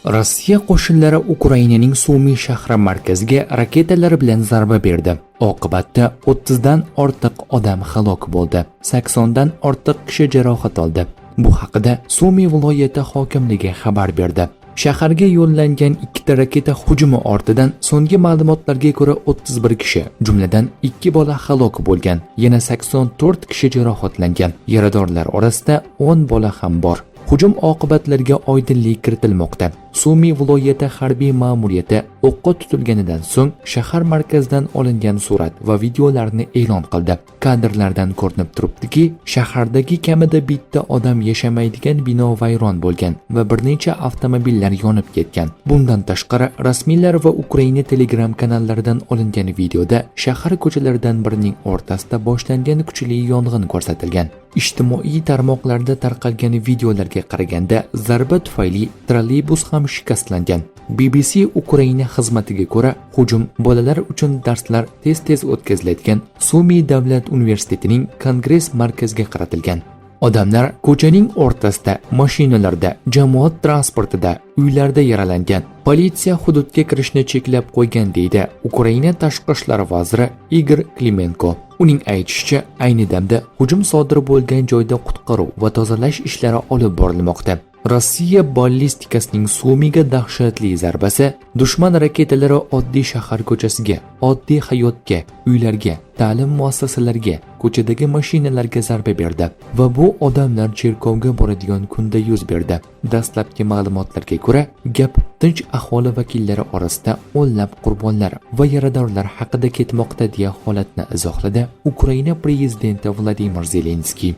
Rossiya qo'shinlari Ukrainaning Sumy shahri markaziga raketalar bilan zarba berdi. Oqibatda 30 dan ortiq odam halok bo'ldi, 80 dan ortiq kishi jarohat oldi. Bu haqida Sumy viloyati hokimligi xabar berdi. Shaharga yo'llangan ikkita raketa hujumi ortidan so'nggi ma'lumotlarga ko'ra 31 kishi, jumladan 2 bola halok bo'lgan, yana 84 kishi jarohatlangan. Yaradorlar orasida 10 bola ham bor. Hujum oqibatlariga oydinlik kiritilmoqda. Sumy viloyati harbiy ma'muriyati o'qqa tutilganidan so'ng shahar markazidan olingan surat va videolarni e'lon qildi. Kadrlardan ko'rinib turibdiki, shahardagi kamida bitta odam yashamaydigan bino vayron bo'lgan va bir necha avtomobillar yonib ketgan. Bundan tashqari, rasmiylar va Ukraina Telegram kanallaridan olingan videoda shahar ko'chalaridan birining o'rtasida boshlangan kuchli yong'in ko'rsatilgan. Ijtimoiy tarmoqlarda tarqalgan videolarga qaraganda, zarba tufayli trolleybus ham shikastlangan. BBC Ukraina xizmatiga ko'ra, hujum bolalar uchun darslar tez-tez o'tkaziladigan Sumy davlat universitetining kongress markaziga qaratilgan. Odamlar ko'chaning o'rtasida, mashinalarda, jamoat transportida, uylarda yaralangan. Politsiya hududga kirishni cheklab qo'ygan deydi Ukraina tashqi ishlar vaziri Igor Klimenko. Uning aytishicha, ayni damda hujum sodir bo'lgan joyda qutqaruv va tozalash ishlari olib borilmoqda. Rossiya ballistikasining Sumyga dahshatli zarbasi dushman raketalari oddiy shahar ko'chasiga, oddiy hayotga, uylarga, ta'lim muassasalariga, ko'chadagi mashinalarga zarba berdi va bu odamlar cherkovga boradigan kunda yuz berdi. Dastlabki ma'lumotlarga ko'ra, gap tinch aholi vakillari orasida o'nlab qurbonlar va yaradorlar haqida ketmoqda deya holatni izohladi Ukraina prezidenti Vladimir Zelenskiy.